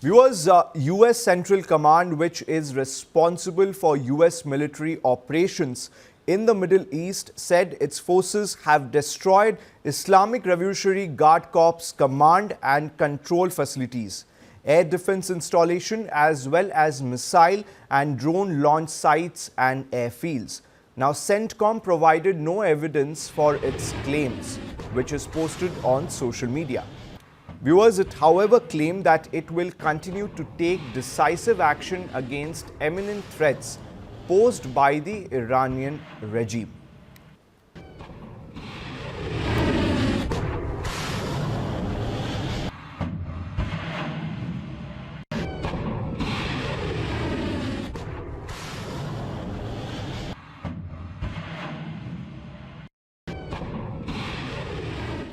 Viewers, U.S. Central Command, which is responsible for U.S. military operations in the Middle East, said its forces have destroyed Islamic Revolutionary Guard Corps command and control facilities, air defense installation, as well as missile and drone launch sites and airfields. Now, CENTCOM provided no evidence for its claims, which is posted on social media. Viewers, it however claimed that it will continue to take decisive action against imminent threats posed by the Iranian regime.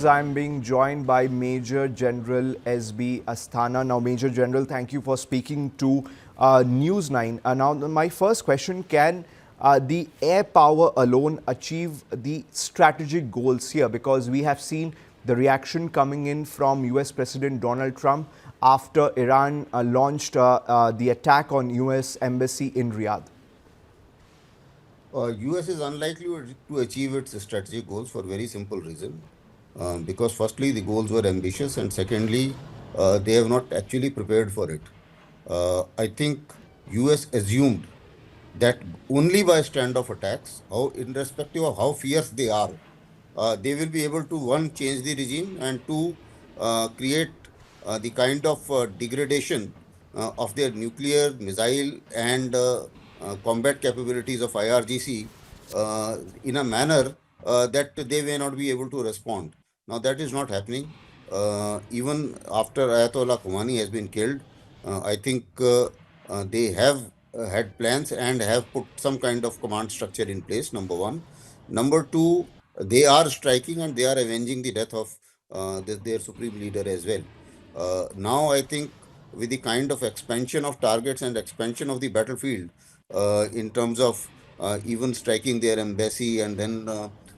I'm being joined by Major General S.B. Asthana. Now, Major General, thank you for speaking to News9. Now, my first question, can the air power alone achieve the strategic goals here? Because we have seen the reaction coming in from US President Donald Trump after Iran launched the attack on US embassy in Riyadh. US is unlikely to achieve its strategic goals for a very simple reason. Because firstly, the goals were ambitious, and secondly, they have not actually prepared for it. I think US assumed that only by standoff attacks, irrespective of how fierce they are, they will be able to, one, change the regime, and two, create the kind of degradation of their nuclear, missile, and combat capabilities of IRGC in a manner that they may not be able to respond. Now, that is not happening. Even after Ayatollah Khomeini has been killed, I think they have had plans and have put some kind of command structure in place, number one. Number two, they are striking and they are avenging the death of their supreme leader as well. Now, I think with the kind of expansion of targets and expansion of the battlefield in terms of even striking their embassy, and then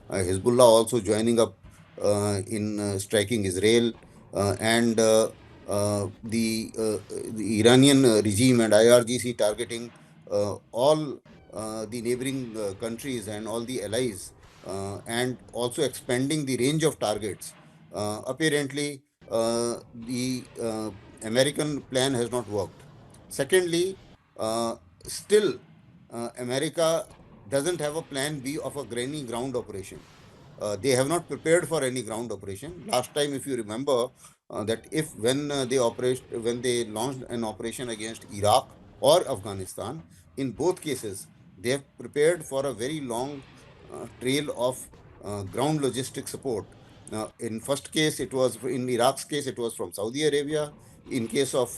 Hezbollah also joining up in striking Israel, and the Iranian regime and IRGC targeting all the neighboring countries and all the allies, and also expanding the range of targets. Apparently, the American plan has not worked. Secondly, still America doesn't have a plan B of a ground operation. They have not prepared for any ground operation. Last time, if you remember, that when they launched an operation against Iraq or Afghanistan, in both cases, they have prepared for a very long trail of ground logistic support. In first case, in Iraq's case, it was from Saudi Arabia. In case of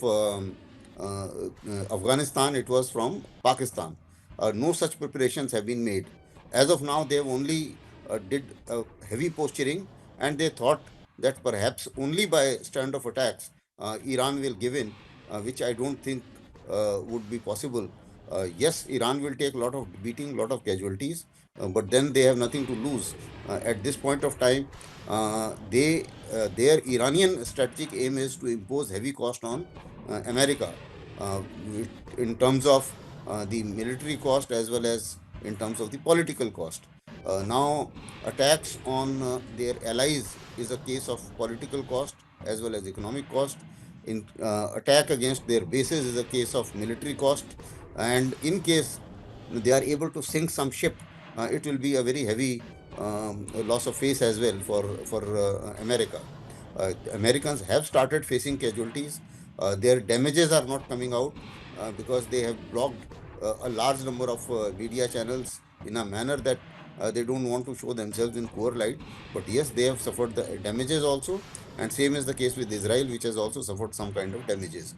Afghanistan, it was from Pakistan. No such preparations have been made. As of now, they have only did heavy posturing, and they thought that perhaps only by standoff attacks Iran will give in, which I don't think would be possible. Yes, Iran will take a lot of beating, lot of casualties, but then they have nothing to lose. At this point of time, their Iranian strategic aim is to impose heavy cost on America in terms of the military cost as well as in terms of the political cost. Now, attacks on their allies is a case of political cost as well as economic cost. Attack against their bases is a case of military cost. And in case they are able to sink some ship, it will be a very heavy loss of face as well for America. Americans have started facing casualties. Their damages are not coming out because they have blocked a large number of media channels in a manner that they don't want to show themselves in poor light. But yes, they have suffered the damages also. And same is the case with Israel, which has also suffered some kind of damages.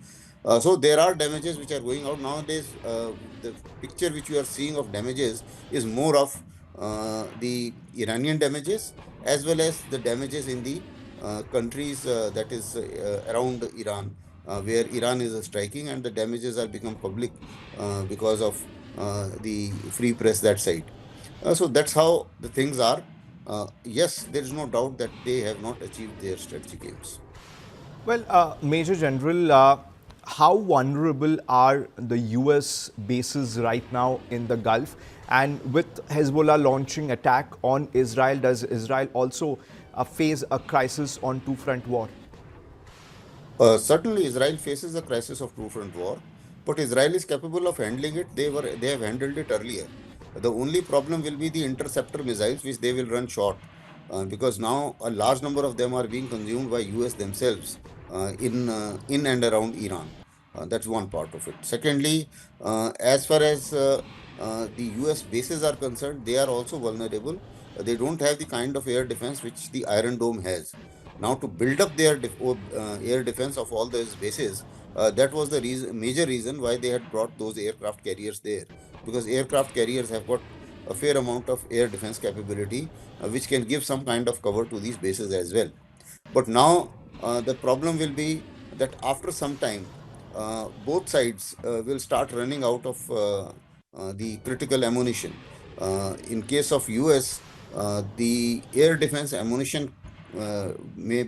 So there are damages which are going out nowadays. The picture which you are seeing of damages is more of the Iranian damages as well as the damages in the countries that is around Iran, where Iran is striking, and the damages are become public because of the free press that side. So that's how the things are. Yes, there is no doubt that they have not achieved their strategic aims. Well, Major General, how vulnerable are the US bases right now in the Gulf? And with Hezbollah launching attack on Israel, does Israel also face a crisis on two-front war? Certainly, Israel faces a crisis of two-front war, but Israel is capable of handling it. They have handled it earlier. The only problem will be the interceptor missiles, which they will run short, because now a large number of them are being consumed by US themselves in and around Iran. That's one part of it. Secondly, as far as the US bases are concerned, they are also vulnerable. They don't have the kind of air defense which the Iron Dome has. Now, to build up their air defense of all those bases, that was the major reason why they had brought those aircraft carriers there, because aircraft carriers have got a fair amount of air defense capability, which can give some kind of cover to these bases as well. But now the problem will be that after some time, both sides will start running out of the critical ammunition. In case of US, the air defense ammunition may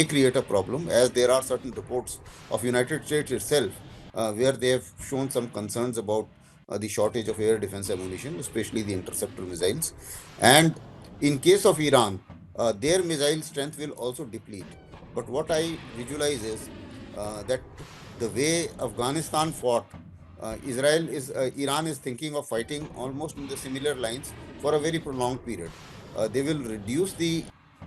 create a problem, as there are certain reports of United States itself where they have shown some concerns about the shortage of air defense ammunition, especially the interceptor missiles. And in case of Iran, their missile strength will also deplete. But what I visualize is that the way Afghanistan fought, Iran is thinking of fighting almost in the similar lines for a very prolonged period. They will reduce the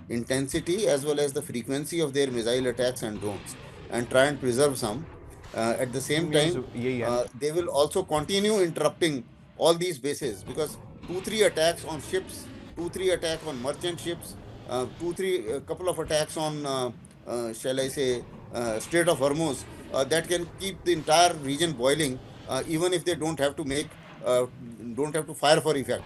intensity as well as the frequency of their missile attacks and drones and try and preserve some. At the same Means, time, yeah. they will also continue interrupting all these bases, because 2-3 attacks on ships, 2-3 attacks on merchant ships, 2-3 couple of attacks on, shall I say, Strait of Hormuz, that can keep the entire region boiling, even if they don't have to fire for effect.